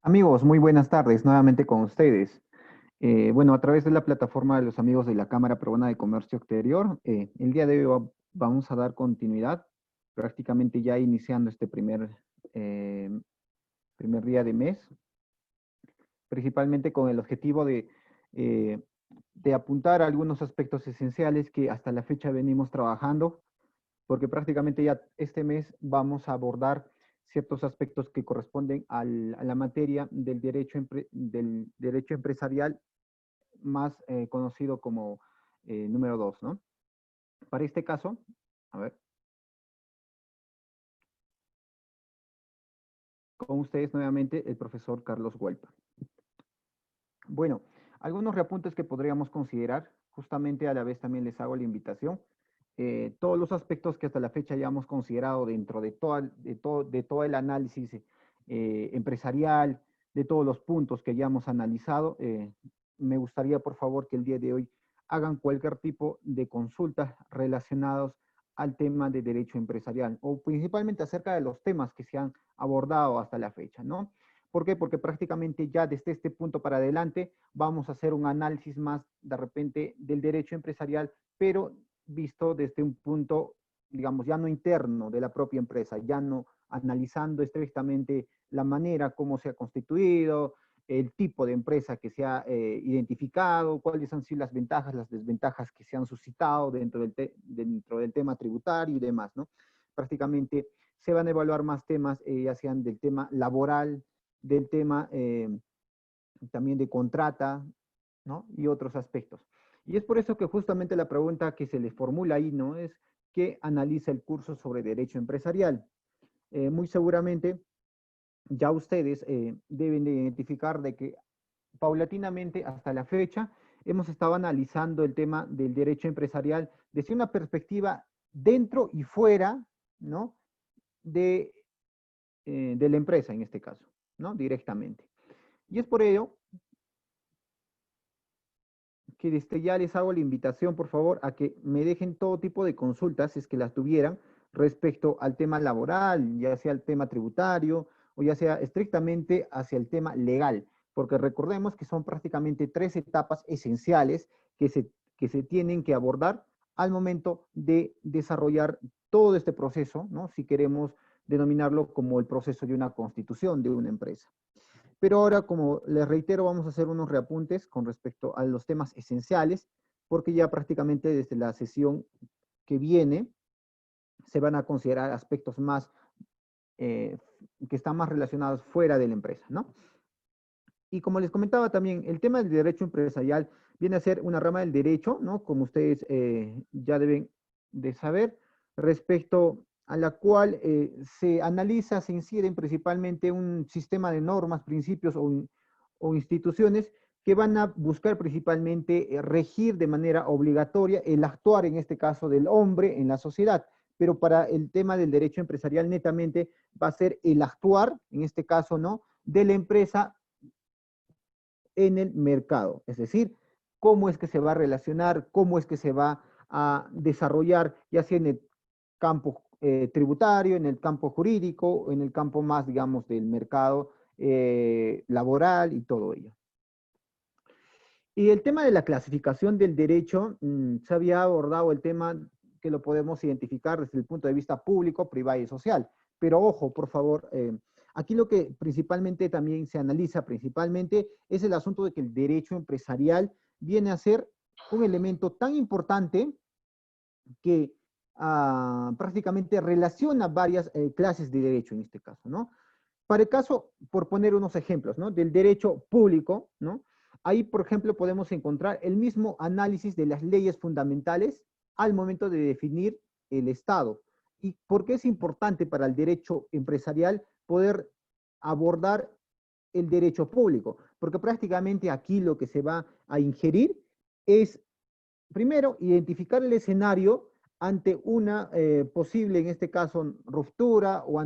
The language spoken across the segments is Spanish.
Amigos, muy buenas tardes, nuevamente con ustedes. Bueno, a través de la plataforma de los amigos de la Cámara Peruana de Comercio Exterior, el día de hoy vamos a dar continuidad, prácticamente ya iniciando este eh, primer día de mes, principalmente con el objetivo eh, de apuntar a algunos aspectos esenciales que hasta la fecha venimos trabajando, porque prácticamente ya este mes vamos a abordar ciertos aspectos que corresponden a la materia del derecho empresarial, más conocido como número 2, ¿no? Para este caso, a ver, con ustedes nuevamente el profesor Carlos Huelpa. Bueno, algunos reapuntes que podríamos considerar, justamente a la vez también les hago la invitación. Todos los aspectos que hasta la fecha ya hemos considerado dentro de todo el análisis empresarial, de todos los puntos que ya hemos analizado, me gustaría por favor que el día de hoy hagan cualquier tipo de consultas relacionados al tema de derecho empresarial o principalmente acerca de los temas que se han abordado hasta la fecha, ¿no? ¿Por qué? Porque prácticamente ya desde este punto para adelante vamos a hacer un análisis más de repente del derecho empresarial, pero visto desde un punto, digamos, ya no interno de la propia empresa, ya no analizando estrictamente la manera como se ha constituido, el tipo de empresa que se ha identificado, cuáles han sido las ventajas, las desventajas que se han suscitado dentro del tema tributario y demás, ¿no? Prácticamente se van a evaluar más temas, ya sean del tema laboral, del tema también de contrata, ¿no? Y otros aspectos. Y es por eso que justamente la pregunta que se les formula ahí, ¿no? Es ¿qué analiza el curso sobre derecho empresarial? Muy seguramente ya ustedes deben de identificar de que paulatinamente hasta la fecha hemos estado analizando el tema del derecho empresarial desde una perspectiva dentro y fuera, ¿no? De, de la empresa en este caso, ¿no? Directamente. Y es por ello que desde ya les hago la invitación, por favor, a que me dejen todo tipo de consultas, si es que las tuvieran, respecto al tema laboral, ya sea el tema tributario o ya sea estrictamente hacia el tema legal, porque recordemos que son prácticamente tres etapas esenciales que se tienen que abordar al momento de desarrollar todo este proceso, ¿no? Si queremos denominarlo como el proceso de una constitución de una empresa. Pero ahora, como les reitero, vamos a hacer unos reapuntes con respecto a los temas esenciales, porque ya prácticamente desde la sesión que viene se van a considerar aspectos más eh, que están más relacionados fuera de la empresa, ¿no? Y como les comentaba también, el tema del derecho empresarial viene a ser una rama del derecho, ¿no? Como ustedes ya deben de saber, respecto a la cual se analiza, se inciden principalmente un sistema de normas, principios o instituciones que van a buscar principalmente regir de manera obligatoria el actuar, en este caso, del hombre en la sociedad. Pero para el tema del derecho empresarial, netamente va a ser el actuar, en este caso, ¿no? De la empresa en el mercado. Es decir, cómo es que se va a relacionar, cómo es que se va a desarrollar, ya sea en el campo tributario, en el campo jurídico, en el campo más, digamos, del mercado laboral y todo ello. Y el tema de la clasificación del derecho, se había abordado el tema que lo podemos identificar desde el punto de vista público, privado y social. Pero ojo, por favor, aquí lo que principalmente también se analiza principalmente es el asunto de que el derecho empresarial viene a ser un elemento tan importante que prácticamente relaciona varias clases de derecho en este caso, ¿no? Para el caso, por poner unos ejemplos, ¿no? Del derecho público, ¿no? Ahí, por ejemplo, podemos encontrar el mismo análisis de las leyes fundamentales al momento de definir el Estado. ¿Y por qué es importante para el derecho empresarial poder abordar el derecho público? Porque prácticamente aquí lo que se va a ingerir es, primero, identificar el escenario ante una posible, en este caso, ruptura o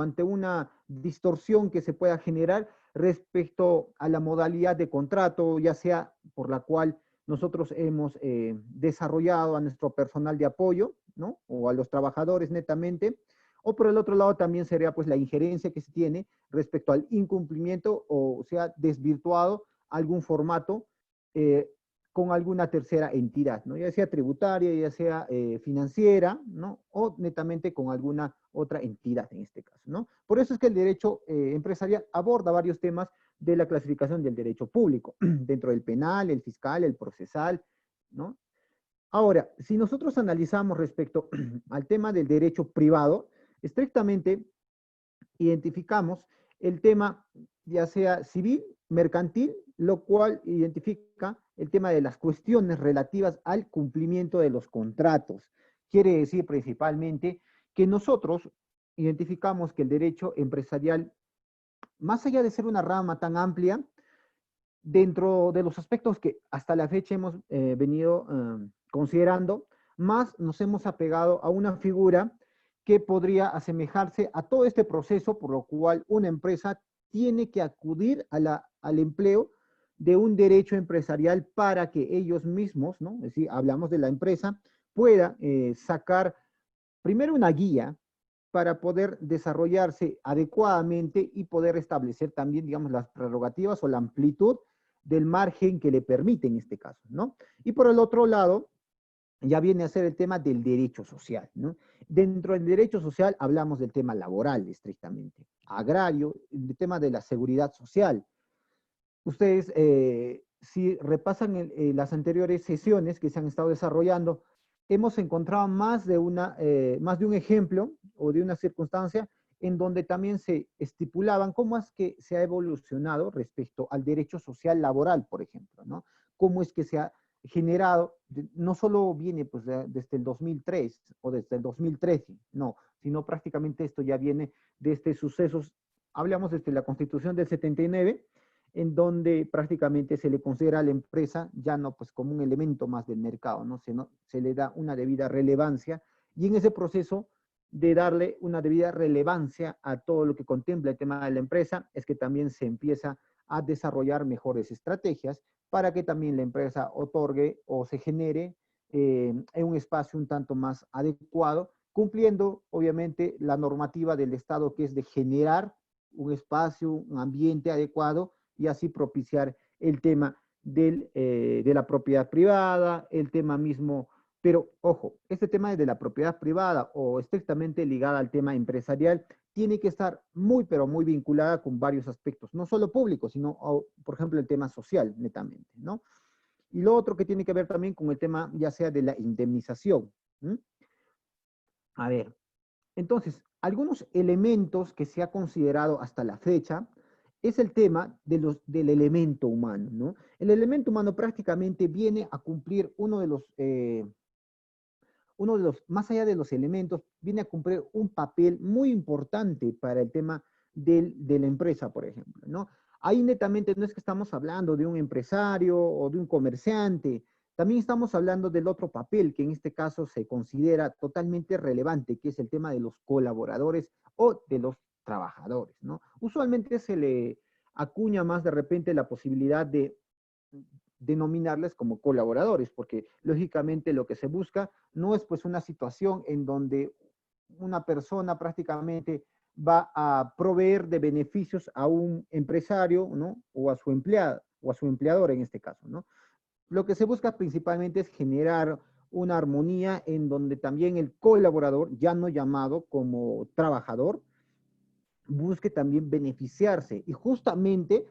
ante una distorsión que se pueda generar respecto a la modalidad de contrato, ya sea por la cual nosotros hemos desarrollado a nuestro personal de apoyo, ¿no? O a los trabajadores netamente, O por el otro lado también sería pues la injerencia que se tiene respecto al incumplimiento o sea desvirtuado algún formato eh, con alguna tercera entidad, ¿no? Ya sea tributaria, ya sea financiera, ¿no? O netamente con alguna otra entidad en este caso, ¿no? Por eso es que el derecho empresarial aborda varios temas de la clasificación del derecho público, dentro del penal, el fiscal, el procesal, ¿no? Ahora, si nosotros analizamos respecto al tema del derecho privado, estrictamente identificamos el tema ya sea civil, mercantil, lo cual identifica el tema de las cuestiones relativas al cumplimiento de los contratos. Quiere decir principalmente que nosotros identificamos que el derecho empresarial, más allá de ser una rama tan amplia, dentro de los aspectos que hasta la fecha hemos venido considerando, más nos hemos apegado a una figura que podría asemejarse a todo este proceso, por lo cual una empresa tiene que acudir al empleo de un derecho empresarial para que ellos mismos, ¿no? Es decir, hablamos de la empresa, pueda sacar primero una guía para poder desarrollarse adecuadamente y poder establecer también, digamos, las prerrogativas o la amplitud del margen que le permite en este caso, ¿no? Y por el otro lado, ya viene a ser el tema del derecho social, ¿no? Dentro del derecho social hablamos del tema laboral, estrictamente, agrario, el tema de la seguridad social. Ustedes, si repasan las anteriores sesiones que se han estado desarrollando, hemos encontrado más de un ejemplo o de una circunstancia en donde también se estipulaban cómo es que se ha evolucionado respecto al derecho social laboral, por ejemplo, ¿no? Cómo es que se ha generado, no solo viene pues desde el 2003 o desde el 2013, no, sino prácticamente esto ya viene de estos sucesos, hablamos desde la Constitución del 79, en donde prácticamente se le considera a la empresa ya no pues como un elemento más del mercado, ¿no? Se le da una debida relevancia y en ese proceso de darle una debida relevancia a todo lo que contempla el tema de la empresa es que también se empieza a desarrollar mejores estrategias para que también la empresa otorgue o se genere en un espacio un tanto más adecuado, cumpliendo obviamente la normativa del Estado que es de generar un espacio, un ambiente adecuado y así propiciar el tema de la propiedad privada, el tema mismo, pero ojo, este tema de la propiedad privada o estrictamente ligada al tema empresarial tiene que estar muy, pero muy vinculada con varios aspectos, no solo públicos, sino, por ejemplo, el tema social, netamente, ¿no? Y lo otro que tiene que ver también con el tema, ya sea de la indemnización. ¿Mm? A ver, entonces, algunos elementos que se ha considerado hasta la fecha es el tema del elemento humano, ¿no? El elemento humano prácticamente viene a cumplir uno de los, más allá de los elementos, viene a cumplir un papel muy importante para el tema de la empresa, por ejemplo, ¿no? Ahí netamente no es que estamos hablando de un empresario o de un comerciante, también estamos hablando del otro papel que en este caso se considera totalmente relevante, que es el tema de los colaboradores o de los trabajadores, ¿no? Usualmente se le acuña más de repente la posibilidad de denominarles como colaboradores, porque lógicamente lo que se busca no es pues una situación en donde una persona prácticamente va a proveer de beneficios a un empresario, ¿no? O a su empleado, o a su empleador en este caso, ¿no? Lo que se busca principalmente es generar una armonía en donde también el colaborador, ya no llamado como trabajador, busque también beneficiarse. Y justamente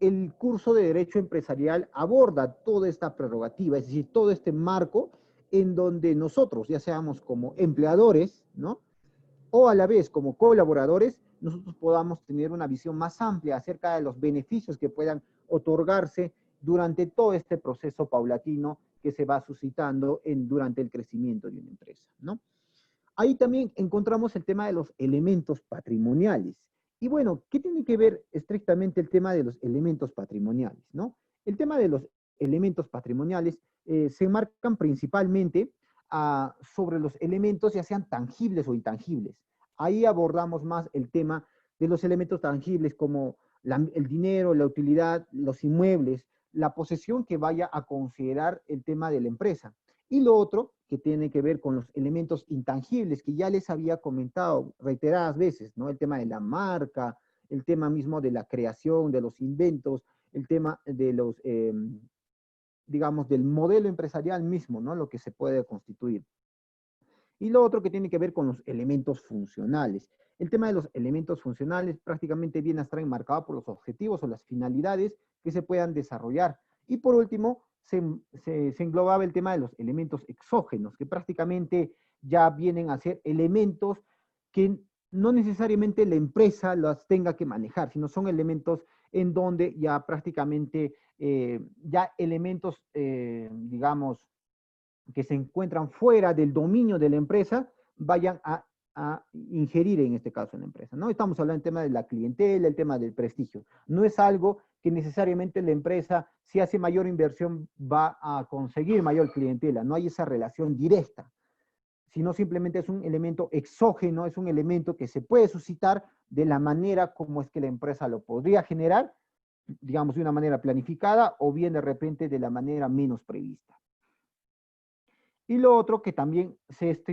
el curso de Derecho Empresarial aborda toda esta prerrogativa, es decir, todo este marco en donde nosotros, ya seamos como empleadores, ¿no? O a la vez como colaboradores, nosotros podamos tener una visión más amplia acerca de los beneficios que puedan otorgarse durante todo este proceso paulatino que se va suscitando durante el crecimiento de una empresa, ¿no? Ahí también encontramos el tema de los elementos patrimoniales. Y bueno, ¿qué tiene que ver estrictamente el tema de los elementos patrimoniales, no? El tema de los elementos patrimoniales se marcan principalmente sobre los elementos ya sean tangibles o intangibles. Ahí abordamos más el tema de los elementos tangibles como el dinero, la utilidad, los inmuebles, la posesión que vaya a considerar el tema de la empresa. Y lo otro, que tiene que ver con los elementos intangibles, que ya les había comentado reiteradas veces, ¿no? El tema de la marca, el tema mismo de la creación, de los inventos, el tema de los, digamos, del modelo empresarial mismo, ¿no? Lo que se puede constituir. Y lo otro que tiene que ver con los elementos funcionales. El tema de los elementos funcionales prácticamente viene a estar enmarcado por los objetivos o las finalidades que se puedan desarrollar. Y por último, se englobaba el tema de los elementos exógenos, que prácticamente ya vienen a ser elementos que no necesariamente la empresa los tenga que manejar, sino son elementos en donde ya prácticamente, ya elementos, digamos, que se encuentran fuera del dominio de la empresa vayan a ingerir en este caso en la empresa, ¿no? Estamos hablando del tema de la clientela, el tema del prestigio. No es algo que necesariamente la empresa, si hace mayor inversión, va a conseguir mayor clientela. No hay esa relación directa, sino simplemente es un elemento exógeno, es un elemento que se puede suscitar de la manera como es que la empresa lo podría generar, digamos, de una manera planificada o bien de repente de la manera menos prevista. Y lo otro que también se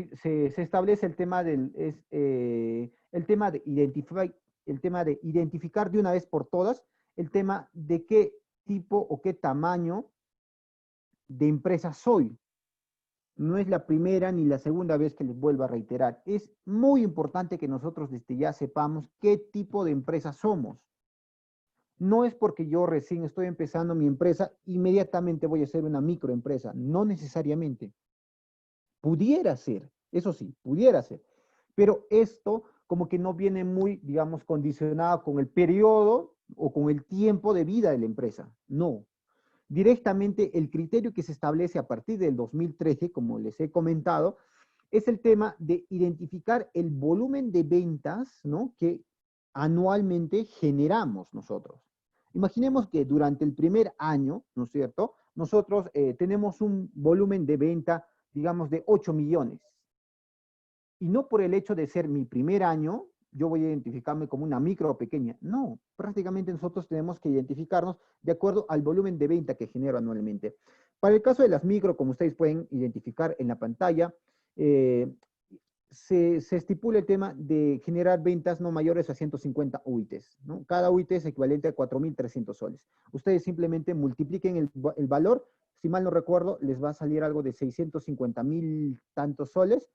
establece el tema el tema de identificar de una vez por todas el tema de qué tipo o qué tamaño de empresa soy. No es la primera ni la segunda vez que les vuelvo a reiterar. Es muy importante que nosotros desde ya sepamos qué tipo de empresa somos. No es porque yo recién estoy empezando mi empresa, inmediatamente voy a ser una microempresa. No necesariamente. Pudiera ser, eso sí, pudiera ser. Pero esto como que no viene muy, digamos, condicionado con el periodo o con el tiempo de vida de la empresa. No. Directamente el criterio que se establece a partir del 2013, como les he comentado, es el tema de identificar el volumen de ventas, ¿no?, que anualmente generamos nosotros. Imaginemos que durante el primer año, ¿no es cierto?, nosotros tenemos un volumen de venta, digamos, de 8 millones. Y no por el hecho de ser mi primer año, yo voy a identificarme como una micro o pequeña. No, prácticamente nosotros tenemos que identificarnos de acuerdo al volumen de venta que genero anualmente. Para el caso de las micro, como ustedes pueden identificar en la pantalla, se estipula el tema de generar ventas no mayores a 150 UITs, ¿no? Cada UIT es equivalente a 4.300 soles. Ustedes simplemente multipliquen el valor, si mal no recuerdo, les va a salir algo de 650.000 tantos soles,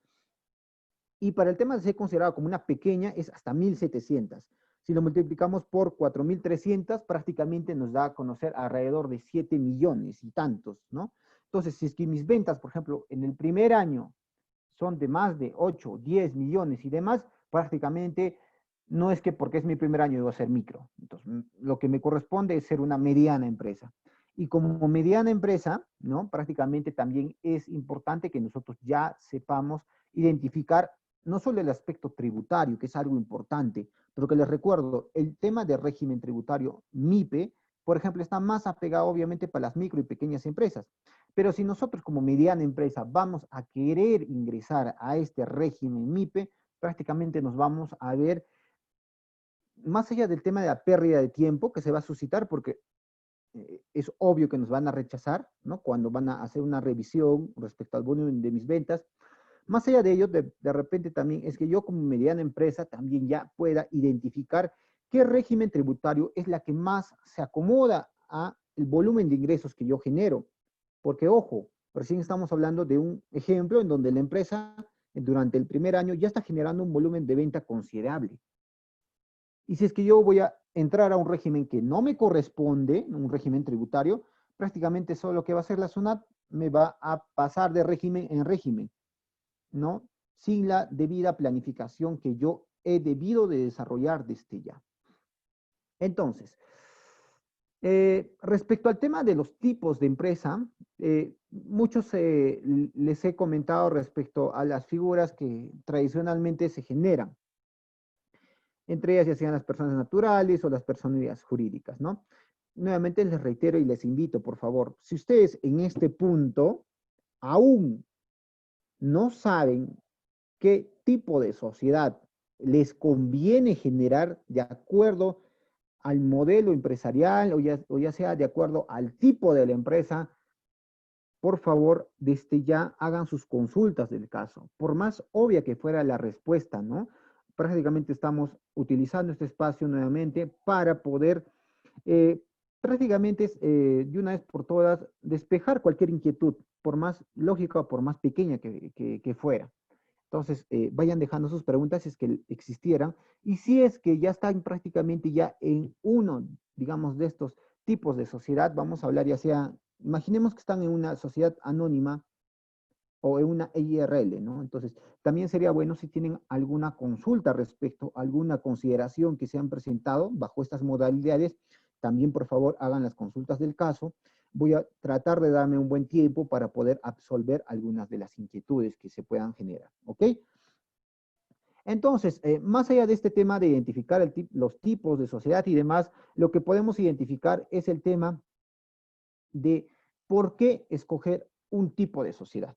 y para el tema de ser considerado como una pequeña es hasta 1.700. Si lo multiplicamos por 4.300, prácticamente nos da a conocer alrededor de 7 millones y tantos, ¿no? Entonces, si es que mis ventas, por ejemplo, en el primer año son de más de 8, 10 millones y demás, prácticamente no es que porque es mi primer año debo ser micro. Entonces, lo que me corresponde es ser una mediana empresa. Y como mediana empresa, ¿no?, prácticamente también es importante que nosotros ya sepamos identificar no solo el aspecto tributario, que es algo importante, pero que les recuerdo, el tema de régimen tributario MIPE, por ejemplo, está más apegado obviamente para las micro y pequeñas empresas. Pero si nosotros como mediana empresa vamos a querer ingresar a este régimen MIPE, prácticamente nos vamos a ver, más allá del tema de la pérdida de tiempo que se va a suscitar, porque es obvio que nos van a rechazar, ¿no?, cuando van a hacer una revisión respecto al volumen de mis ventas. Más allá de ello, de repente también es que yo como mediana empresa también ya pueda identificar qué régimen tributario es la que más se acomoda a el volumen de ingresos que yo genero. Porque, ojo, recién estamos hablando de un ejemplo en donde la empresa durante el primer año ya está generando un volumen de venta considerable. Y si es que yo voy a entrar a un régimen que no me corresponde, un régimen tributario, prácticamente solo lo que va a hacer la SUNAT me va a pasar de régimen en régimen, ¿no?, sin la debida planificación que yo he debido de desarrollar desde ya. Entonces, respecto al tema de los tipos de empresa, muchos les he comentado respecto a las figuras que tradicionalmente se generan. Entre ellas ya sean las personas naturales o las personas jurídicas, ¿no? Nuevamente les reitero y les invito, por favor, si ustedes en este punto aún no saben qué tipo de sociedad les conviene generar de acuerdo al modelo empresarial o ya sea de acuerdo al tipo de la empresa, por favor, desde ya hagan sus consultas del caso. Por más obvia que fuera la respuesta, ¿no? Prácticamente estamos utilizando este espacio nuevamente para poder eh, prácticamente de una vez por todas despejar cualquier inquietud, por más lógica o por más pequeña que fuera. Entonces, vayan dejando sus preguntas si es que existieran. Y si es que ya están prácticamente ya en uno, digamos, de estos tipos de sociedad, vamos a hablar ya sea, imaginemos que están en una sociedad anónima o en una IRL, ¿no? Entonces, también sería bueno si tienen alguna consulta respecto a alguna consideración que se han presentado bajo estas modalidades, también por favor hagan las consultas del caso. Voy a tratar de darme un buen tiempo para poder absolver algunas de las inquietudes que se puedan generar, ¿ok? Entonces, más allá de este tema de identificar los tipos de sociedad y demás, lo que podemos identificar es el tema de por qué escoger un tipo de sociedad.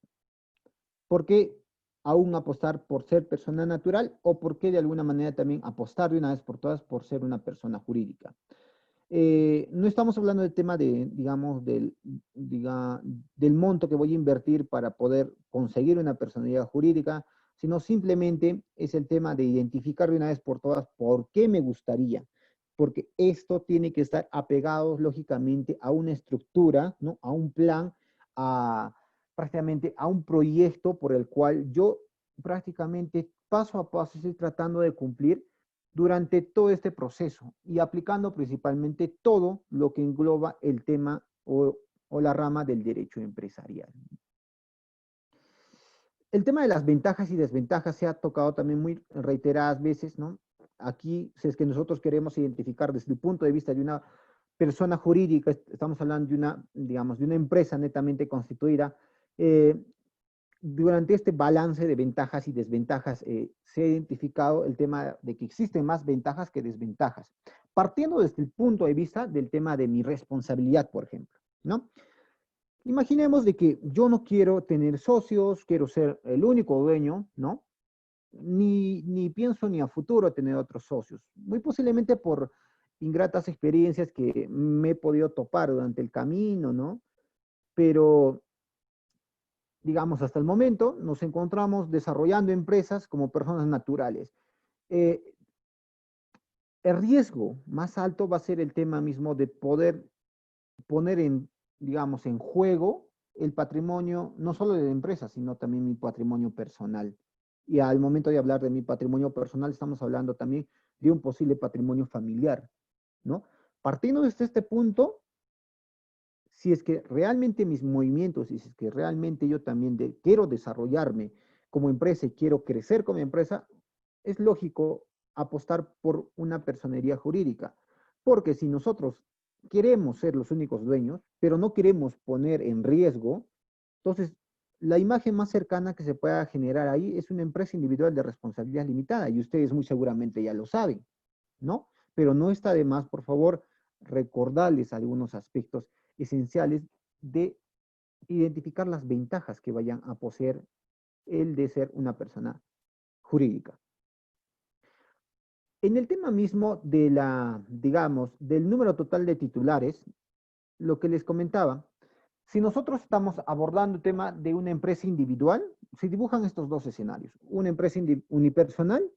¿Por qué aún apostar por ser persona natural o por qué de alguna manera también apostar de una vez por todas por ser una persona jurídica? No estamos hablando del tema de, digamos, del monto que voy a invertir para poder conseguir una personalidad jurídica, sino simplemente es el tema de identificar de una vez por todas por qué me gustaría, porque esto tiene que estar apegado lógicamente a una estructura, ¿no? A un plan, a prácticamente a un proyecto por el cual yo prácticamente paso a paso estoy tratando de cumplir durante todo este proceso y aplicando principalmente todo lo que engloba el tema o la rama del derecho empresarial. El tema de las ventajas y desventajas se ha tocado también muy reiteradas veces, ¿no? Aquí, si es que nosotros queremos identificar desde el punto de vista de una persona jurídica, estamos hablando de una, digamos, de una empresa netamente constituida, durante este balance de ventajas y desventajas se ha identificado el tema de que existen más ventajas que desventajas, partiendo desde el punto de vista del tema de mi responsabilidad, por ejemplo, ¿no? Imaginemos de que yo no quiero tener socios, quiero ser el único dueño, ¿no? Ni pienso ni a futuro tener otros socios. Muy posiblemente por ingratas experiencias que me he podido topar durante el camino, ¿no? Pero digamos, hasta el momento nos encontramos desarrollando empresas como personas naturales. Eh, el riesgo más alto va a ser el tema mismo de poder poner en, digamos, en juego el patrimonio, no solo de la empresa, sino también mi patrimonio personal. Y al momento de hablar de mi patrimonio personal, estamos hablando también de un posible patrimonio familiar, ¿no? Partiendo desde este punto, si es que realmente mis movimientos, si es que realmente yo también quiero desarrollarme como empresa y quiero crecer como empresa, es lógico apostar por una personería jurídica. Porque si nosotros queremos ser los únicos dueños, pero no queremos poner en riesgo, entonces la imagen más cercana que se pueda generar ahí es una empresa individual de responsabilidad limitada, y ustedes muy seguramente ya lo saben, ¿no? Pero no está de más, por favor, recordarles algunos aspectos esenciales de identificar las ventajas que vayan a poseer el de ser una persona jurídica. En el tema mismo de la, digamos, del número total de titulares, lo que les comentaba, si nosotros estamos abordando el tema de una empresa individual, se dibujan estos dos escenarios, una empresa unipersonal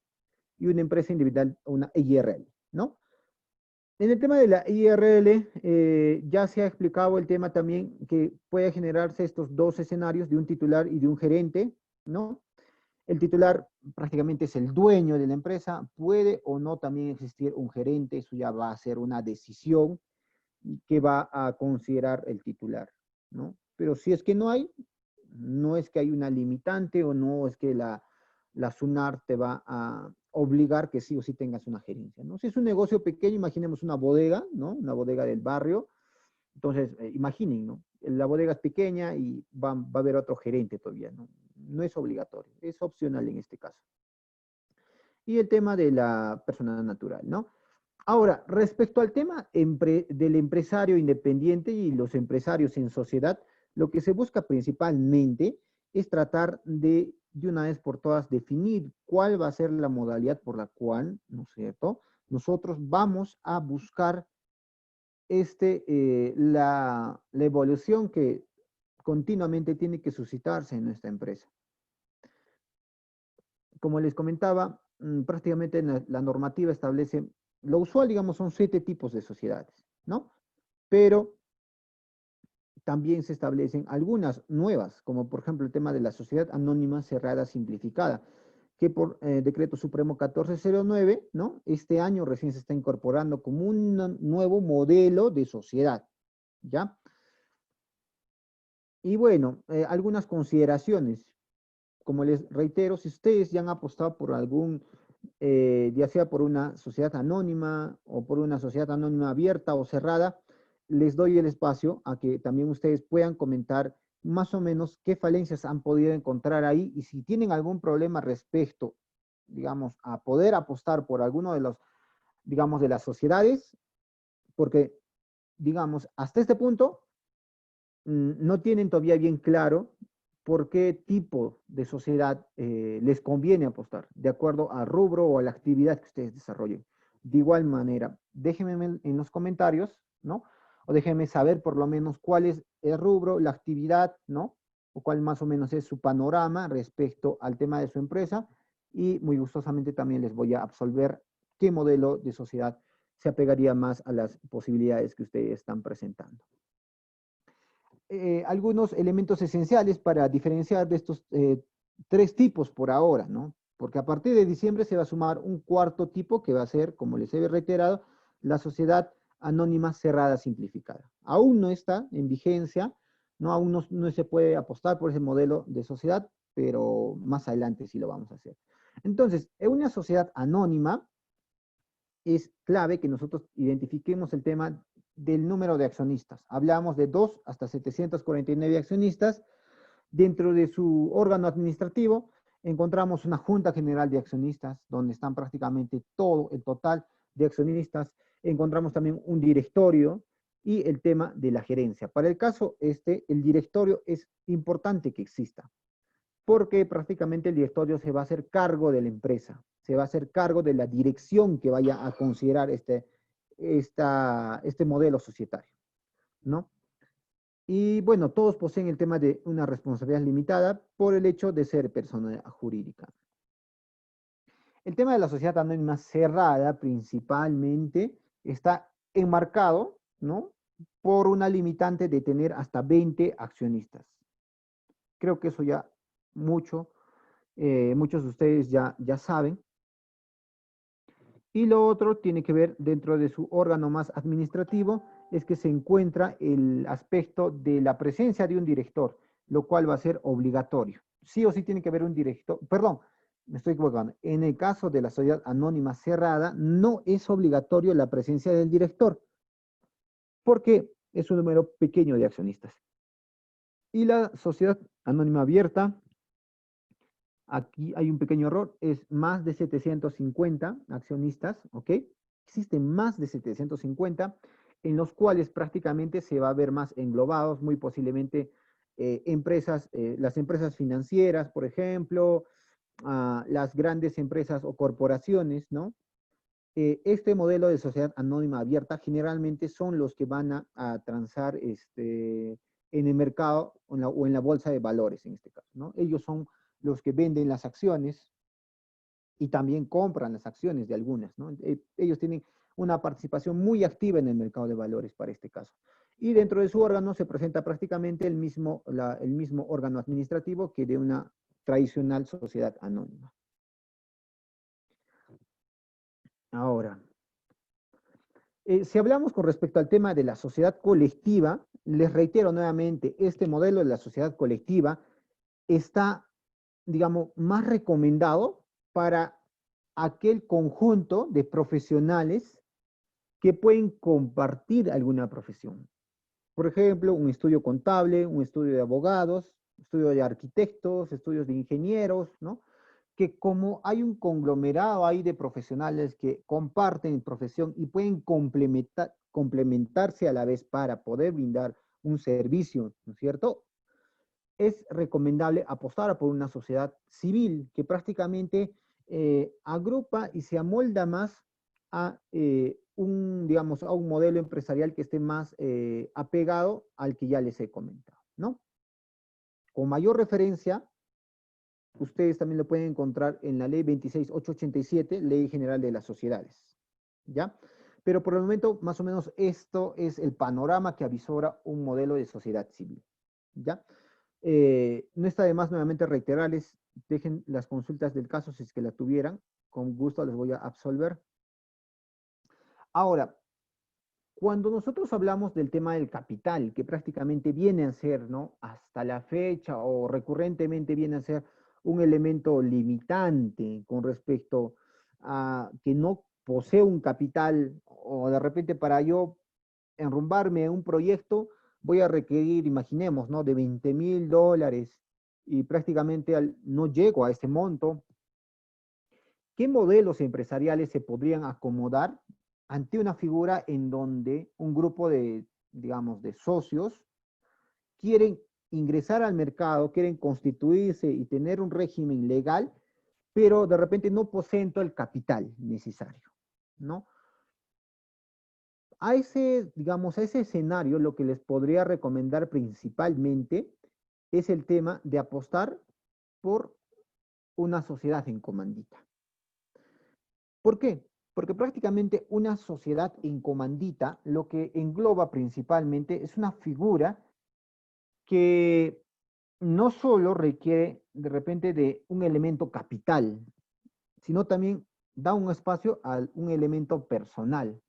y una empresa individual, una IRL, ¿no? En el tema de la IRL, ya se ha explicado el tema también que puede generarse estos dos escenarios de un titular y de un gerente, ¿no? El titular prácticamente es el dueño de la empresa, puede o no también existir un gerente, eso ya va a ser una decisión que va a considerar el titular, ¿no? Pero si es que no hay, no es que hay una limitante o no es que la SUNAR te va a obligar que sí o sí tengas una gerencia, ¿no? Si es un negocio pequeño, imaginemos una bodega, ¿no? Una bodega del barrio, entonces imaginen, ¿no? La bodega es pequeña y va a haber otro gerente todavía, ¿no? No es obligatorio, es opcional en este caso. Y el tema de la persona natural, ¿no? Ahora, respecto al tema del empresario independiente y los empresarios en sociedad, lo que se busca principalmente es tratar de una vez por todas, definir cuál va a ser la modalidad por la cual, ¿no es cierto?, nosotros vamos a buscar la evolución continuamente tiene que suscitarse en nuestra empresa. Como les comentaba, prácticamente la normativa establece, lo usual, digamos, son 7 tipos de sociedades, ¿no? Pero también se establecen algunas nuevas, como por ejemplo el tema de la sociedad anónima cerrada simplificada, que por Decreto Supremo 1409, ¿no? Este año recién se está incorporando como un nuevo modelo de sociedad, ¿ya? Y bueno, algunas consideraciones. Como les reitero, si ustedes ya han apostado por algún, ya sea por una sociedad anónima o por una sociedad anónima abierta o cerrada, les doy el espacio a que también ustedes puedan comentar más o menos qué falencias han podido encontrar ahí y si tienen algún problema respecto, digamos, a poder apostar por alguno de los, digamos, de las sociedades, porque, digamos, hasta este punto no tienen todavía bien claro por qué tipo de sociedad les conviene apostar, de acuerdo al rubro o a la actividad que ustedes desarrollen. De igual manera, déjenme en los comentarios, ¿no? O déjenme saber por lo menos cuál es el rubro, la actividad, ¿no? O cuál más o menos es su panorama respecto al tema de su empresa. Y muy gustosamente también les voy a absolver qué modelo de sociedad se apegaría más a las posibilidades que ustedes están presentando. Algunos elementos esenciales para diferenciar de estos 3 tipos por ahora, ¿no? Porque a partir de diciembre se va a sumar un cuarto tipo que va a ser, como les he reiterado, la sociedad anónima cerrada simplificada. Aún no está en vigencia, ¿no? Aún no se puede apostar por ese modelo de sociedad, pero más adelante sí lo vamos a hacer. Entonces, en una sociedad anónima es clave que nosotros identifiquemos el tema del número de accionistas. Hablamos de 2 hasta 749 accionistas. Dentro de su órgano administrativo encontramos una junta general de accionistas, donde están prácticamente todo el total de accionistas. Encontramos también un directorio y el tema de la gerencia. Para el caso el directorio es importante que exista, porque prácticamente el directorio se va a hacer cargo de la empresa, se va a hacer cargo de la dirección que vaya a considerar este modelo societario, ¿no? Y bueno, todos poseen el tema de una responsabilidad limitada por el hecho de ser persona jurídica. El tema de la sociedad anónima cerrada principalmente está enmarcado, ¿no? Por una limitante de tener hasta 20 accionistas. Creo que eso ya muchos de ustedes ya saben. Y lo otro tiene que ver dentro de su órgano más administrativo, es que se encuentra el aspecto de la presencia de un director, lo cual va a ser obligatorio. Sí o sí tiene que haber un director, perdón, me estoy equivocando. En el caso de la sociedad anónima cerrada, no es obligatorio la presencia del director, porque es un número pequeño de accionistas. Y la sociedad anónima abierta, aquí hay un pequeño error, es más de 750 accionistas, ¿ok? Existen más de 750, en los cuales prácticamente se va a ver más englobados, muy posiblemente las empresas financieras, por ejemplo, las grandes empresas o corporaciones, ¿no? Este modelo de sociedad anónima abierta generalmente son los que van a transar en el mercado o en la bolsa de valores, en este caso, ¿no? Ellos son los que venden las acciones y también compran las acciones de algunas, ¿no? Ellos tienen una participación muy activa en el mercado de valores para este caso. Y dentro de su órgano se presenta prácticamente el mismo órgano administrativo que de una tradicional sociedad anónima. Ahora, si hablamos con respecto al tema de la sociedad colectiva, les reitero nuevamente, este modelo de la sociedad colectiva está, digamos, más recomendado para aquel conjunto de profesionales que pueden compartir alguna profesión. Por ejemplo, un estudio contable, un estudio de abogados, estudio de arquitectos, estudios de ingenieros, ¿no? Que como hay un conglomerado ahí de profesionales que comparten profesión y pueden complementarse a la vez para poder brindar un servicio, ¿no es cierto? Es recomendable apostar por una sociedad civil que prácticamente agrupa y se amolda más a digamos, a un modelo empresarial que esté más apegado al que ya les he comentado, ¿no? con mayor referencia, ustedes también lo pueden encontrar en la ley 26.887, Ley General de las Sociedades, ¿ya? Pero por el momento, más o menos, esto es el panorama que avisora un modelo de sociedad civil, ¿ya? No está de más nuevamente reiterarles, dejen las consultas del caso si es que la tuvieran, con gusto les voy a absolver. Ahora, cuando nosotros hablamos del tema del capital, que prácticamente viene a ser, ¿no? Hasta la fecha o recurrentemente viene a ser un elemento limitante con respecto a que no posee un capital o de repente para yo enrumbarme un proyecto voy a requerir, imaginemos, ¿no? De $20,000 y prácticamente no llego a ese monto. ¿Qué modelos empresariales se podrían acomodar ante una figura en donde un grupo de, digamos, de socios quieren ingresar al mercado, quieren constituirse y tener un régimen legal, pero de repente no poseen todo el capital necesario, ¿no? A ese, digamos, a ese escenario lo que les podría recomendar principalmente es el tema de apostar por una sociedad en comandita. ¿Por qué? Porque prácticamente una sociedad en comandita lo que engloba principalmente es una figura que no solo requiere de repente de un elemento capital, sino también da un espacio a un elemento personal.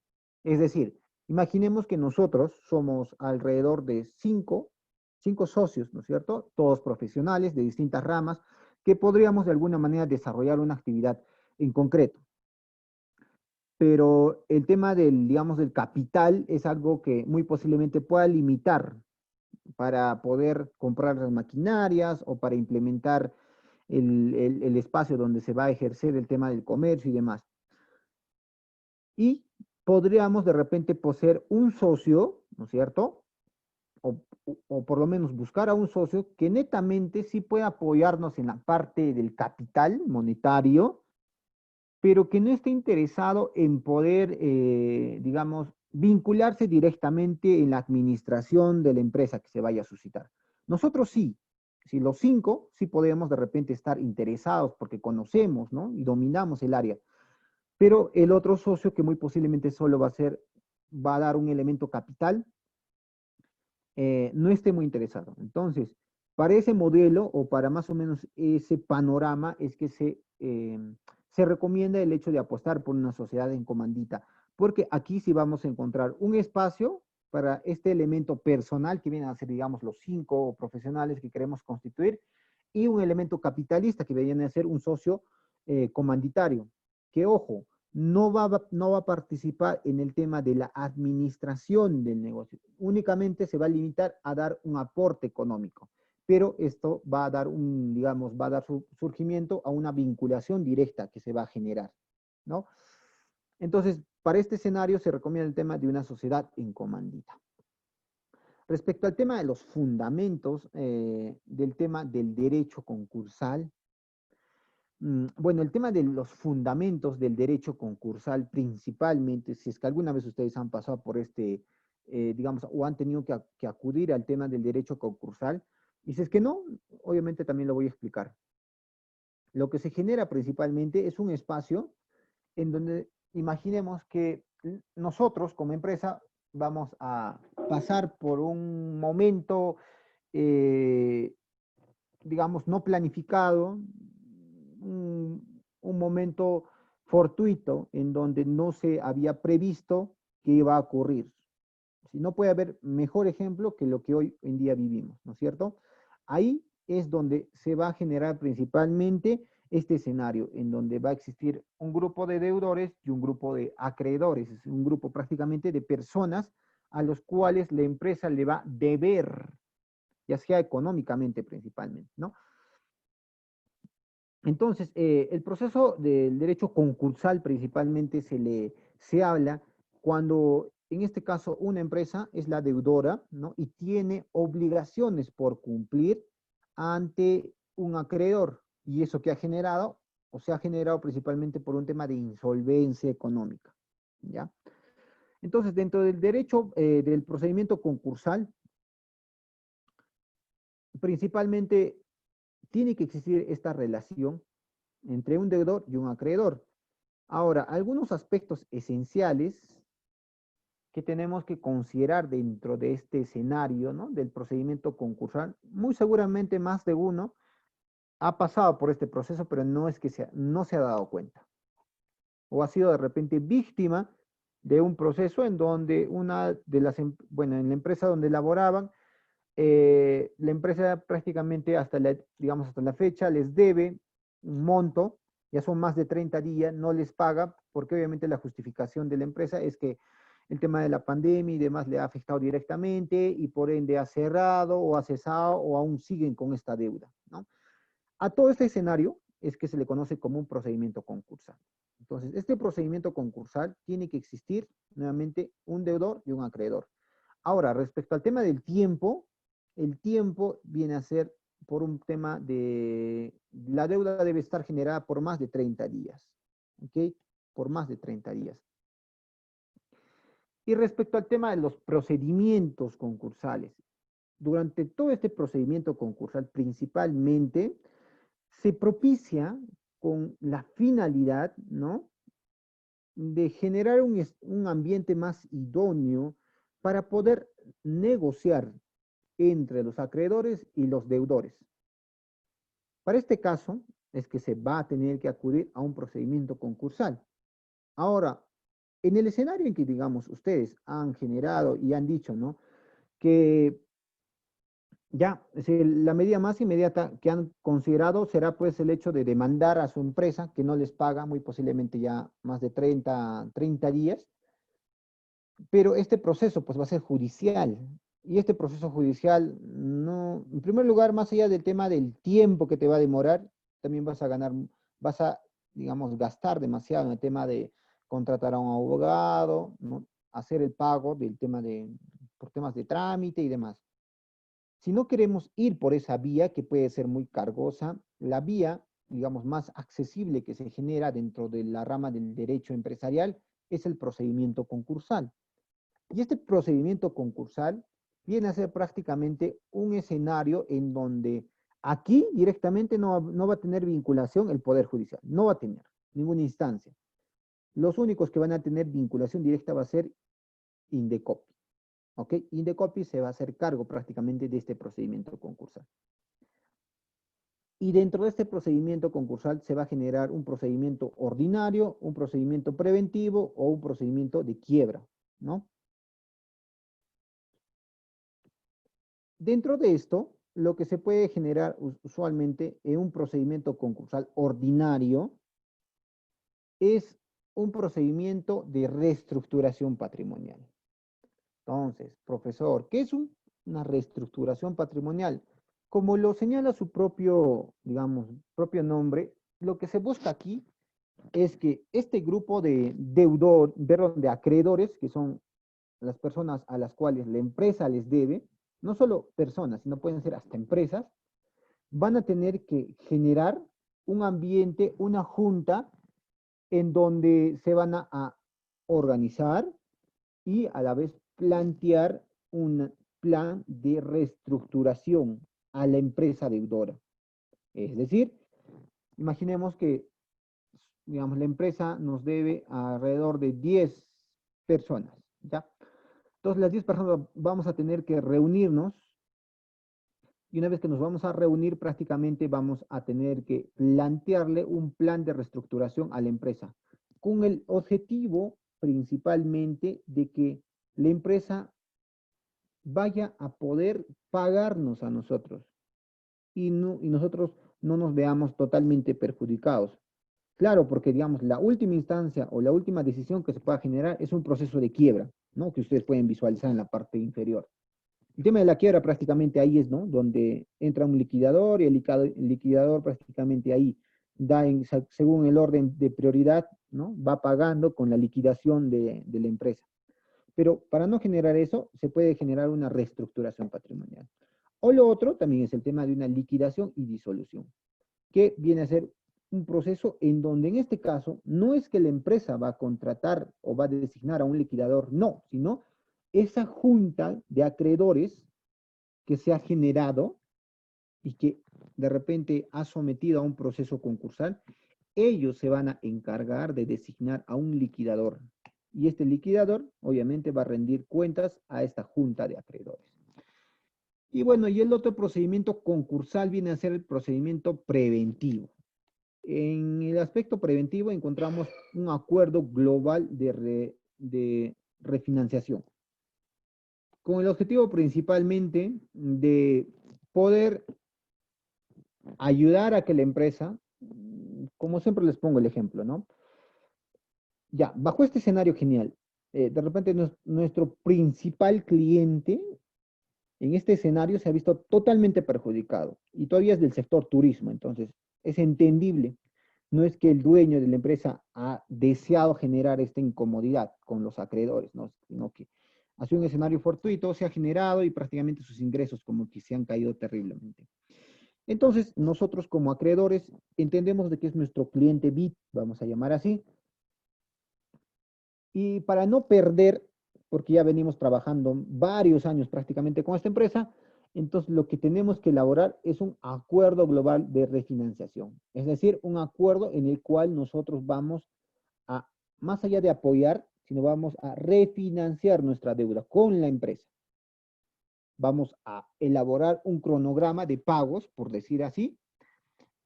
Es decir, imaginemos que nosotros somos alrededor de cinco socios, ¿no es cierto? Todos profesionales de distintas ramas, que podríamos de alguna manera desarrollar una actividad en concreto. Pero el tema del, digamos, del capital es algo que muy posiblemente pueda limitar para poder comprar las maquinarias o para implementar el espacio donde se va a ejercer el tema del comercio y demás. Y podríamos de repente poseer un socio, ¿no es cierto? O, o por lo menos buscar a un socio que netamente sí pueda apoyarnos en la parte del capital monetario, pero que no esté interesado en poder, digamos, vincularse directamente en la administración de la empresa que se vaya a suscitar. Nosotros sí, si los cinco sí podemos de repente estar interesados porque conocemos, ¿no? Y dominamos el área, pero el otro socio que muy posiblemente solo va a dar un elemento capital, no esté muy interesado. Entonces, para ese modelo o para más o menos ese panorama es que se recomienda el hecho de apostar por una sociedad en comandita, porque aquí sí vamos a encontrar un espacio para este elemento personal que vienen a ser, digamos, los cinco profesionales que queremos constituir y un elemento capitalista que viene a ser un socio comanditario. Que ojo, no va a participar en el tema de la administración del negocio. Únicamente se va a limitar a dar un aporte económico. Pero esto va a dar digamos, va a dar surgimiento a una vinculación directa que se va a generar, ¿no? Entonces, para este escenario se recomienda el tema de una sociedad en comandita. Respecto al tema de los fundamentos del tema del derecho concursal, bueno, el tema de los fundamentos del derecho concursal, principalmente, si es que alguna vez ustedes han pasado por digamos, o han tenido que acudir al tema del derecho concursal, y si es que no, obviamente también lo voy a explicar. Lo que se genera principalmente es un espacio en donde imaginemos que nosotros como empresa vamos a pasar por un momento digamos, no planificado, un momento fortuito en donde no se había previsto que iba a ocurrir. Si no puede haber mejor ejemplo que lo que hoy en día vivimos, ¿no es cierto? Ahí es donde se va a generar principalmente este escenario, en donde va a existir un grupo de deudores y un grupo de acreedores, es un grupo prácticamente de personas a los cuales la empresa le va a deber, ya sea económicamente principalmente, ¿no? Entonces, el proceso del derecho concursal principalmente se habla cuando, en este caso, una empresa es la deudora, ¿no? Y tiene obligaciones por cumplir ante un acreedor. Y eso que ha generado, o se ha generado principalmente por un tema de insolvencia económica, ¿ya? Entonces, dentro del derecho, del procedimiento concursal, principalmente tiene que existir esta relación entre un deudor y un acreedor. Ahora, algunos aspectos esenciales que tenemos que considerar dentro de este escenario, ¿no? Del procedimiento concursal, muy seguramente más de uno ha pasado por este proceso, pero no es que no se ha dado cuenta. O ha sido de repente víctima de un proceso en donde una de las, bueno, en la empresa donde laboraban, la empresa prácticamente hasta la, digamos, hasta la fecha les debe un monto, ya son más de 30 días, no les paga, porque obviamente la justificación de la empresa es que el tema de la pandemia y demás le ha afectado directamente y por ende ha cerrado o ha cesado o aún siguen con esta deuda, ¿no? A todo este escenario es que se le conoce como un procedimiento concursal. Entonces, este procedimiento concursal tiene que existir nuevamente un deudor y un acreedor. Ahora, respecto al tema del tiempo, el tiempo viene a ser por un tema de, la deuda debe estar generada por más de 30 días, ¿ok? Por más de 30 días. Y respecto al tema de los procedimientos concursales, durante todo este procedimiento concursal principalmente se propicia con la finalidad, ¿no? De generar un ambiente más idóneo para poder negociar entre los acreedores y los deudores. Para este caso es que se va a tener que acudir a un procedimiento concursal. Ahora, en el escenario en que, digamos, ustedes han generado y han dicho, ¿no? Que ya, es la medida más inmediata que han considerado será pues el hecho de demandar a su empresa que no les paga muy posiblemente ya más de 30 días, pero este proceso pues va a ser judicial y este proceso judicial no, en primer lugar, más allá del tema del tiempo que te va a demorar, también vas a ganar, vas a, digamos, gastar demasiado en el tema de contratar a un abogado, ¿no? Hacer el pago del tema de, por temas de trámite y demás. Si no queremos ir por esa vía, que puede ser muy cargosa, la vía, digamos, más accesible que se genera dentro de la rama del derecho empresarial es el procedimiento concursal. Y este procedimiento concursal viene a ser prácticamente un escenario en donde aquí directamente no va a tener vinculación el Poder Judicial, no va a tener ninguna instancia. Los únicos que van a tener vinculación directa va a ser Indecopi. ¿Ok? Indecopi se va a hacer cargo prácticamente de este procedimiento concursal. Y dentro de este procedimiento concursal se va a generar un procedimiento ordinario, un procedimiento preventivo o un procedimiento de quiebra, ¿no? Dentro de esto, lo que se puede generar usualmente en un procedimiento concursal ordinario es un procedimiento de reestructuración patrimonial. Entonces, profesor, ¿qué es una reestructuración patrimonial? Como lo señala su propio, digamos, propio nombre, lo que se busca aquí es que este grupo de de acreedores, que son las personas a las cuales la empresa les debe, no solo personas, sino pueden ser hasta empresas, van a tener que generar un ambiente, una junta en donde se van a organizar y a la vez plantear un plan de reestructuración a la empresa deudora. Es decir, imaginemos que, digamos, la empresa nos debe alrededor de 10 personas, ¿ya? Entonces, las 10 personas vamos a tener que reunirnos y una vez que nos vamos a reunir, prácticamente vamos a tener que plantearle un plan de reestructuración a la empresa con el objetivo principalmente de que la empresa vaya a poder pagarnos a nosotros y nosotros no nos veamos totalmente perjudicados. Claro, porque digamos, la última instancia o la última decisión que se pueda generar es un proceso de quiebra, ¿no? Que ustedes pueden visualizar en la parte inferior. El tema de la quiebra prácticamente ahí es, ¿no? Donde entra un liquidador y el liquidador prácticamente ahí da, según el orden de prioridad, ¿no? Va pagando con la liquidación de la empresa. Pero para no generar eso, se puede generar una reestructuración patrimonial. O lo otro también es el tema de una liquidación y disolución, que viene a ser un proceso en donde en este caso no es que la empresa va a contratar o va a designar a un liquidador, no, sino esa junta de acreedores que se ha generado y que de repente ha sometido a un proceso concursal, ellos se van a encargar de designar a un liquidador. Y este liquidador, obviamente, va a rendir cuentas a esta junta de acreedores. Y bueno, y el otro procedimiento concursal viene a ser el procedimiento preventivo. En el aspecto preventivo encontramos un acuerdo global de refinanciación, con el objetivo principalmente de poder ayudar a que la empresa, como siempre les pongo el ejemplo, ¿no? Ya, bajo este escenario genial, de repente nuestro principal cliente en este escenario se ha visto totalmente perjudicado y todavía es del sector turismo, entonces es entendible. No es que el dueño de la empresa ha deseado generar esta incomodidad con los acreedores, ¿no? Sino que ha sido un escenario fortuito, se ha generado y prácticamente sus ingresos como que se han caído terriblemente. Entonces, nosotros como acreedores entendemos de que es nuestro cliente VIP, vamos a llamar así, y para no perder, porque ya venimos trabajando varios años prácticamente con esta empresa, entonces lo que tenemos que elaborar es un acuerdo global de refinanciación. Es decir, un acuerdo en el cual nosotros vamos a, más allá de apoyar, sino vamos a refinanciar nuestra deuda con la empresa. Vamos a elaborar un cronograma de pagos, por decir así,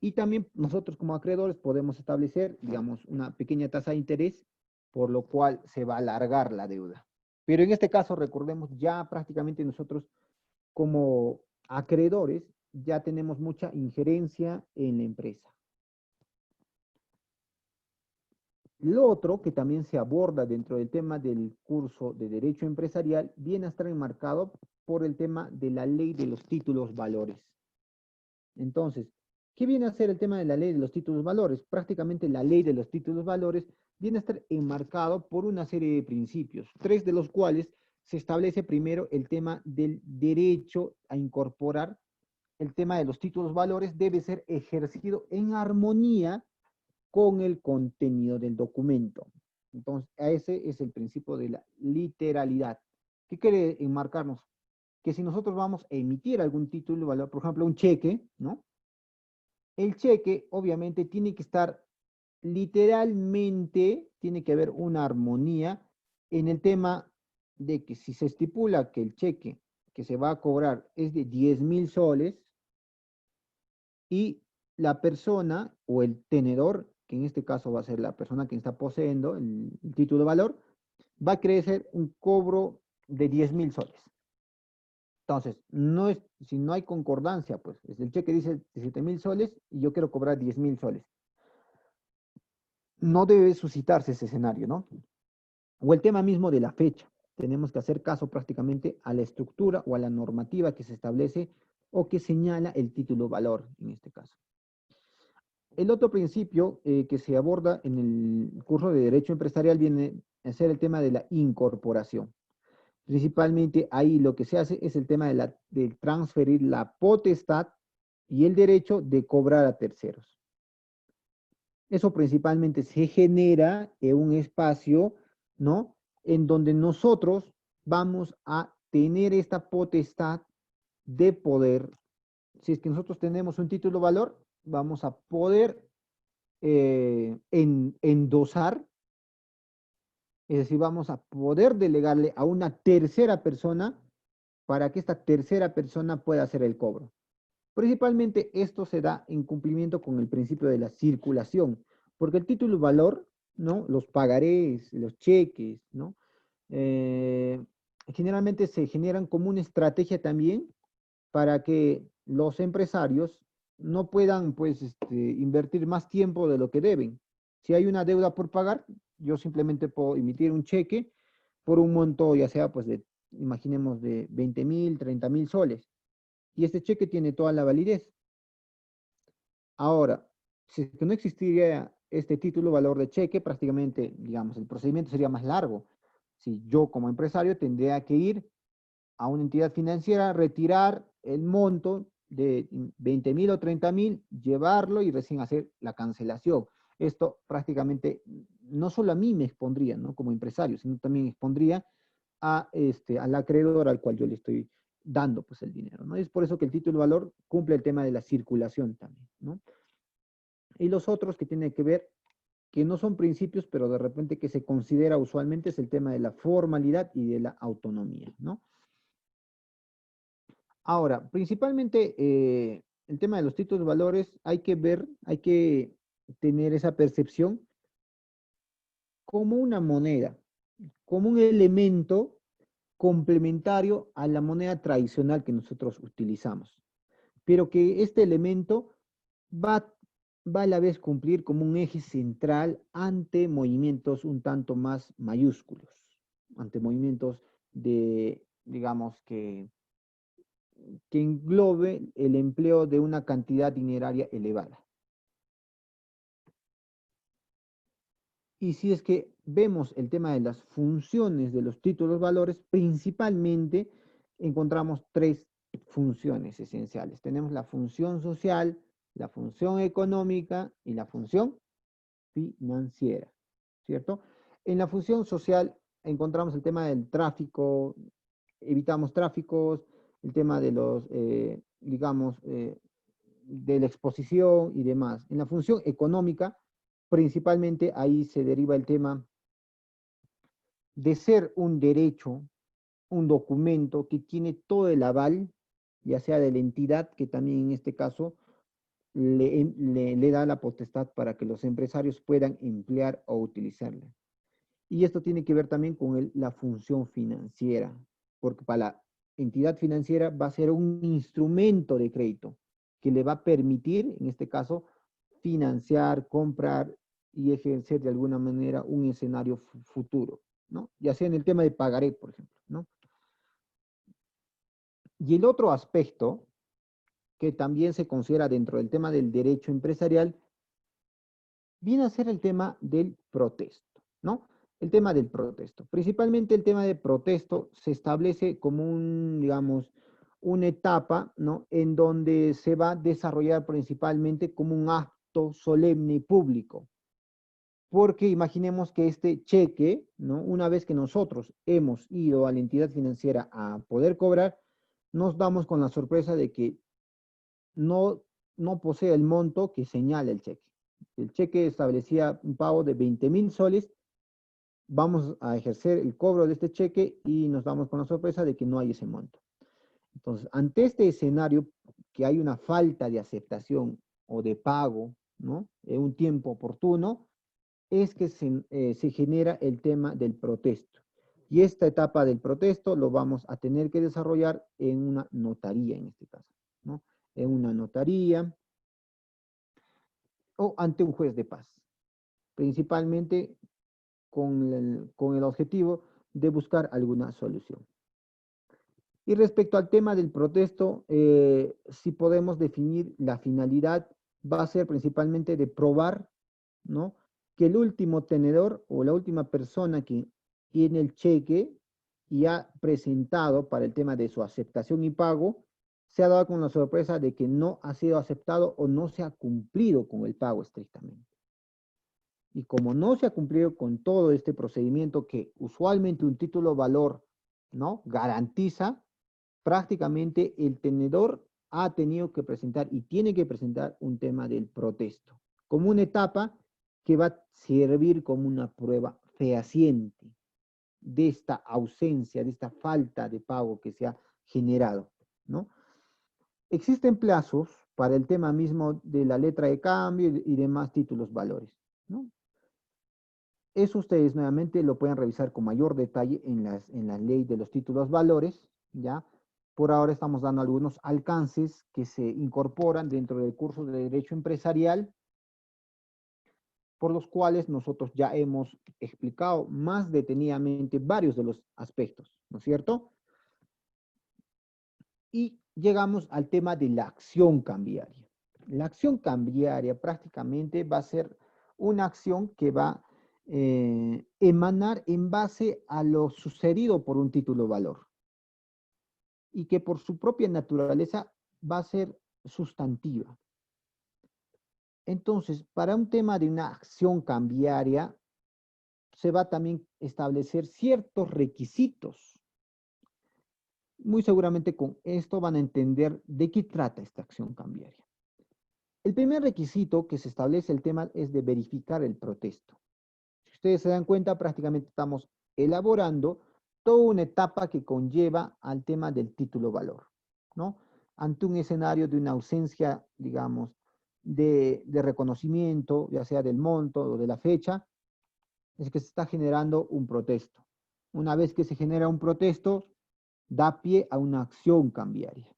y también nosotros como acreedores podemos establecer, digamos, una pequeña tasa de interés, por lo cual se va a alargar la deuda. Pero en este caso, recordemos, ya prácticamente nosotros como acreedores ya tenemos mucha injerencia en la empresa. Lo otro que también se aborda dentro del tema del curso de Derecho Empresarial viene a estar enmarcado por el tema de la ley de los títulos valores. Entonces, ¿qué viene a ser el tema de la ley de los títulos valores? Prácticamente la ley de los títulos valores viene a estar enmarcado por una serie de principios, tres de los cuales se establece primero el tema del derecho a incorporar. El tema de los títulos valores debe ser ejercido en armonía con el contenido del documento. Entonces, ese es el principio de la literalidad. ¿Qué quiere enmarcarnos? Que si nosotros vamos a emitir algún título de valor, por ejemplo, un cheque, ¿no? El cheque obviamente tiene que estar literalmente, tiene que haber una armonía en el tema de que si se estipula que el cheque que se va a cobrar es de 10.000 soles y la persona o el tenedor, que en este caso va a ser la persona que está poseyendo el título de valor, va a crecer un cobro de 10.000 soles. Entonces, no es, si no hay concordancia, pues el cheque dice 17.000 soles y yo quiero cobrar 10.000 soles. No debe suscitarse ese escenario, ¿no? O el tema mismo de la fecha. Tenemos que hacer caso prácticamente a la estructura o a la normativa que se establece o que señala el título valor, en este caso. El otro principio que se aborda en el curso de Derecho Empresarial viene a ser el tema de la incorporación. Principalmente ahí lo que se hace es el tema de transferir la potestad y el derecho de cobrar a terceros. Eso principalmente se genera en un espacio, ¿no? En donde nosotros vamos a tener esta potestad de poder, si es que nosotros tenemos un título de valor, vamos a poder endosar, es decir, vamos a poder delegarle a una tercera persona para que esta tercera persona pueda hacer el cobro. Principalmente esto se da en cumplimiento con el principio de la circulación, porque el título de valor, ¿no? Los pagarés, los cheques, ¿no? Eh, generalmente se generan como una estrategia también para que los empresarios no puedan, pues, invertir más tiempo de lo que deben. Si hay una deuda por pagar, yo simplemente puedo emitir un cheque por un monto, ya sea, pues, imaginemos, de 20.000, 30.000 soles. Y este cheque tiene toda la validez. Ahora, si es que no existiría este título valor de cheque, prácticamente, digamos, el procedimiento sería más largo. Si yo como empresario tendría que ir a una entidad financiera, retirar el monto de 20.000 o 30.000, llevarlo y recién hacer la cancelación. Esto prácticamente no solo a mí me expondría, ¿no? Como empresario, sino también expondría al acreedor al cual yo le estoy dando pues el dinero, ¿no? Es por eso que el título de valor cumple el tema de la circulación también, ¿no? Y los otros que tienen que ver, que no son principios, pero de repente que se considera usualmente es el tema de la formalidad y de la autonomía, ¿no? Ahora, principalmente el tema de los títulos de valores, hay que ver, hay que tener esa percepción como una moneda, como un elemento complementario a la moneda tradicional que nosotros utilizamos, pero que este elemento va, va a la vez cumplir como un eje central ante movimientos un tanto más mayúsculos, ante movimientos de, digamos, que englobe el empleo de una cantidad dineraria elevada. Y si es que vemos el tema de las funciones de los títulos valores, principalmente encontramos tres funciones esenciales. Tenemos la función social, la función económica y la función financiera, ¿cierto? En la función social encontramos el tema del tráfico, evitamos tráficos, el tema de los, digamos, de la exposición y demás. En la función económica, principalmente ahí se deriva el tema de ser un derecho, un documento que tiene todo el aval, ya sea de la entidad, que también en este caso le da la potestad para que los empresarios puedan emplear o utilizarla. Y esto tiene que ver también con la función financiera, porque para la entidad financiera va a ser un instrumento de crédito que le va a permitir, en este caso, financiar, comprar y ejercer de alguna manera un escenario futuro, ¿no? Ya sea en el tema de pagaré, por ejemplo, ¿no? Y el otro aspecto que también se considera dentro del tema del derecho empresarial viene a ser el tema del protesto, ¿no? El tema del protesto. Principalmente el tema de protesto se establece como un, digamos, una etapa, ¿no? En donde se va a desarrollar principalmente como un acto solemne público. Porque imaginemos que este cheque, ¿no? Una vez que nosotros hemos ido a la entidad financiera a poder cobrar, nos damos con la sorpresa de que no, no posee el monto que señala el cheque. El cheque establecía un pago de 20.000 soles, vamos a ejercer el cobro de este cheque y nos damos con la sorpresa de que no hay ese monto. Entonces, ante este escenario, que hay una falta de aceptación o de pago, ¿no? En un tiempo oportuno, es que se genera el tema del protesto. Y esta etapa del protesto lo vamos a tener que desarrollar en una notaría, en este caso, ¿no? En una notaría o ante un juez de paz, principalmente con el objetivo de buscar alguna solución. Y respecto al tema del protesto, si podemos definir la finalidad, va a ser principalmente de probar, ¿no? Que el último tenedor o la última persona que tiene el cheque y ha presentado para el tema de su aceptación y pago, se ha dado con la sorpresa de que no ha sido aceptado o no se ha cumplido con el pago estrictamente. Y como no se ha cumplido con todo este procedimiento que usualmente un título valor, ¿no? Garantiza, prácticamente el tenedor ha tenido que presentar y tiene que presentar un tema del protesto, como una etapa que va a servir como una prueba fehaciente de esta ausencia, de esta falta de pago que se ha generado, ¿no? Existen plazos para el tema mismo de la letra de cambio y demás títulos valores, ¿no? Eso ustedes nuevamente lo pueden revisar con mayor detalle en la ley de los títulos valores, ¿ya? Por ahora estamos dando algunos alcances que se incorporan dentro del curso de Derecho Empresarial, por los cuales nosotros ya hemos explicado más detenidamente varios de los aspectos, ¿no es cierto? Y llegamos al tema de la acción cambiaria. La acción cambiaria prácticamente va a ser una acción que va a emanar en base a lo sucedido por un título valor y que por su propia naturaleza va a ser sustantiva. Entonces, para un tema de una acción cambiaria, se va a también establecer ciertos requisitos Muy seguramente con esto van a entender de qué trata esta acción cambiaria. El primer requisito que se establece el tema es de verificar el protesto. Si ustedes se dan cuenta, prácticamente estamos elaborando toda una etapa que conlleva al tema del título valor, ¿no? Ante un escenario de una ausencia, digamos, de reconocimiento, ya sea del monto o de la fecha, es que se está generando un protesto. Una vez que se genera un protesto, da pie a una acción cambiaria.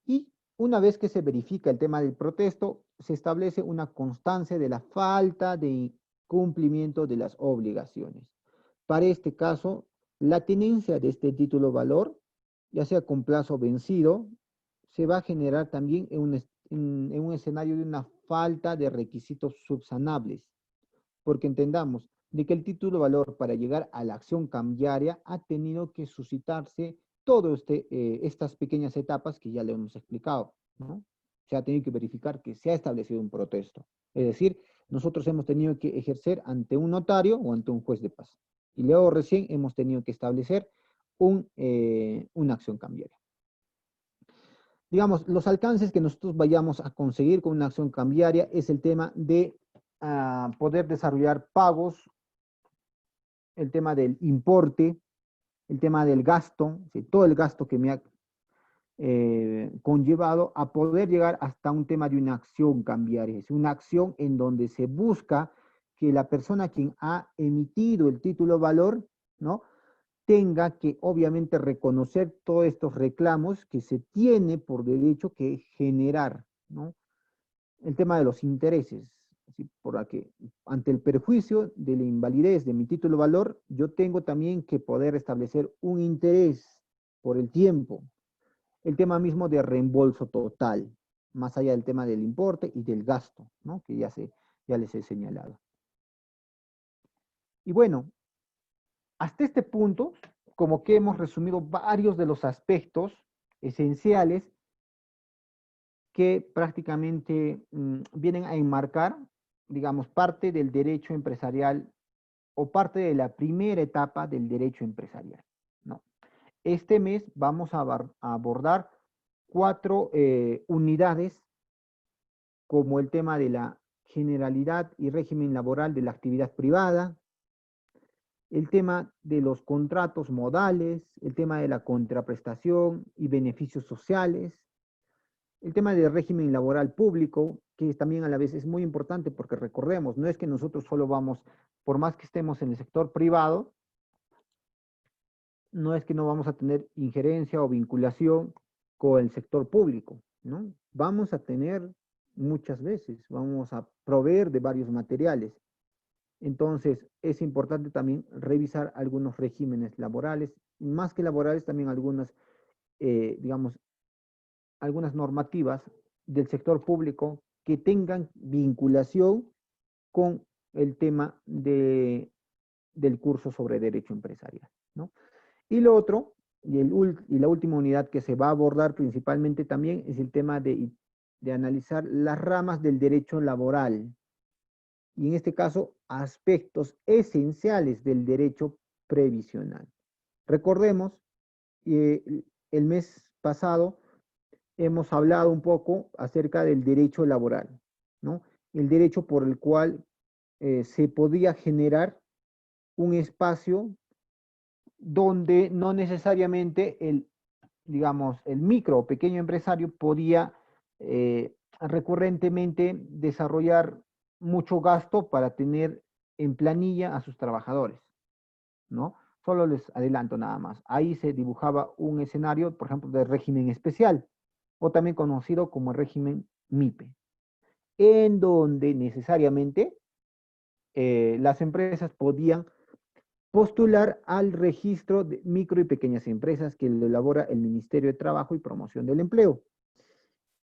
Y una vez que se verifica el tema del protesto, se establece una constancia de la falta de cumplimiento de las obligaciones. Para este caso, la tenencia de este título valor, ya sea con plazo vencido, se va a generar también en un escenario de una falta de requisitos subsanables, porque entendamos de que el título valor para llegar a la acción cambiaria ha tenido que suscitarse todas estas pequeñas etapas que ya le hemos explicado, ¿no? Se ha tenido que verificar que se ha establecido un protesto. Es decir, nosotros hemos tenido que ejercer ante un notario o ante un juez de paz. Y luego recién hemos tenido que establecer una acción cambiaria. Digamos, los alcances que nosotros vayamos a conseguir con una acción cambiaria es el tema de poder desarrollar pagos, el tema del importe, el tema del gasto, ¿sí? Todo el gasto que me ha conllevado a poder llegar hasta un tema de una acción cambiaria, es una acción en donde se busca que la persona quien ha emitido el título valor, ¿no? Tenga que obviamente reconocer todos estos reclamos que se tiene por derecho que generar, ¿no? El tema de los intereses, ¿sí? Por la que ante el perjuicio de la invalidez de mi título valor, yo tengo también que poder establecer un interés por el tiempo. El tema mismo de reembolso total, más allá del tema del importe y del gasto, ¿no? Que ya les he señalado. Y bueno, hasta este punto, como que hemos resumido varios de los aspectos esenciales que prácticamente vienen a enmarcar, digamos, parte del derecho empresarial o parte de la primera etapa del derecho empresarial, ¿no? Este mes vamos a abordar 4 unidades, como el tema de la generalidad y régimen laboral de la actividad privada, el tema de los contratos modales, el tema de la contraprestación y beneficios sociales, el tema del régimen laboral público, que también a la vez es muy importante porque recordemos, no es que nosotros solo vamos, por más que estemos en el sector privado, no es que no vamos a tener injerencia o vinculación con el sector público, ¿no? Vamos a tener muchas veces, vamos a proveer de varios materiales. Entonces, es importante también revisar algunos regímenes laborales, más que laborales, también algunas, digamos, algunas normativas del sector público que tengan vinculación con el tema del curso sobre derecho empresarial, ¿no? Y lo otro, y la última unidad que se va a abordar principalmente también es el tema de analizar las ramas del derecho laboral, y en este caso aspectos esenciales del derecho previsional. Recordemos, el mes pasado hemos hablado un poco acerca del derecho laboral, ¿no? El derecho por el cual se podía generar un espacio donde no necesariamente digamos, el micro o pequeño empresario podía recurrentemente desarrollar mucho gasto para tener en planilla a sus trabajadores, ¿no? Solo les adelanto nada más. Ahí se dibujaba un escenario, por ejemplo, de régimen especial, o también conocido como el régimen MIPE, en donde necesariamente las empresas podían postular al registro de micro y pequeñas empresas que lo elabora el Ministerio de Trabajo y Promoción del Empleo,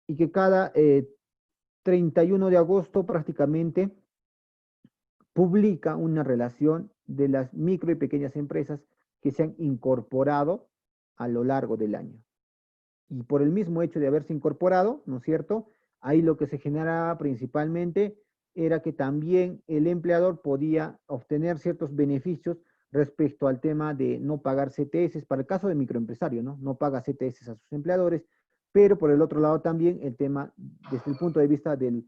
y que cada 31 de agosto prácticamente publica una relación de las micro y pequeñas empresas que se han incorporado a lo largo del año. Y por el mismo hecho de haberse incorporado, ¿no es cierto? Ahí lo que se generaba principalmente era que también el empleador podía obtener ciertos beneficios respecto al tema de no pagar CTS, para el caso de microempresario, ¿no? No paga CTS a sus empleadores, pero por el otro lado también el tema, desde el punto de vista del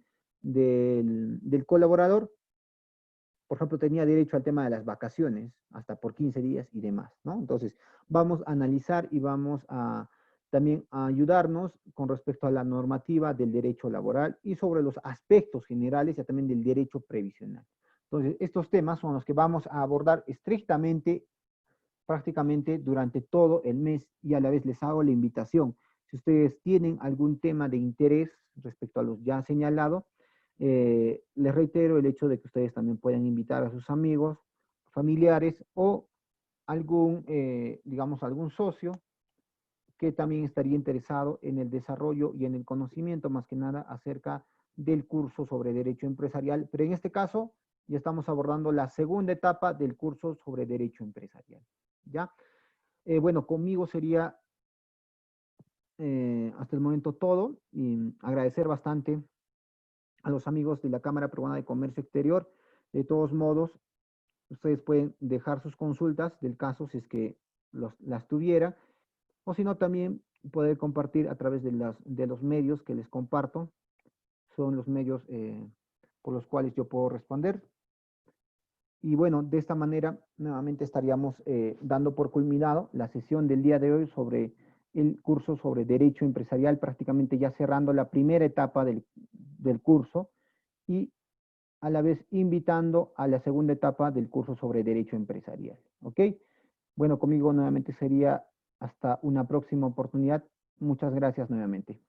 colaborador, por ejemplo, tenía derecho al tema de las vacaciones, hasta por 15 días y demás, ¿no? Entonces, vamos a analizar y vamos a también a ayudarnos con respecto a la normativa del derecho laboral y sobre los aspectos generales y también del derecho previsional. Entonces, estos temas son los que vamos a abordar estrictamente, prácticamente durante todo el mes, y a la vez les hago la invitación. Si ustedes tienen algún tema de interés respecto a los ya señalados, les reitero el hecho de que ustedes también pueden invitar a sus amigos, familiares o algún, digamos, algún socio que también estaría interesado en el desarrollo y en el conocimiento, más que nada, acerca del curso sobre Derecho Empresarial. Pero en este caso, ya estamos abordando la segunda etapa del curso sobre Derecho Empresarial. ¿Ya? Bueno, conmigo sería hasta el momento todo, y agradecer bastante a los amigos de la Cámara Peruana de Comercio Exterior. De todos modos, ustedes pueden dejar sus consultas del caso si es que las tuviera, o si no, también poder compartir a través de los medios que les comparto. Son los medios por los cuales yo puedo responder. Y bueno, de esta manera nuevamente estaríamos dando por culminado la sesión del día de hoy sobre el curso sobre Derecho Empresarial, prácticamente ya cerrando la primera etapa del curso y a la vez invitando a la segunda etapa del curso sobre Derecho Empresarial. ¿Ok? Bueno, conmigo nuevamente sería hasta una próxima oportunidad. Muchas gracias nuevamente.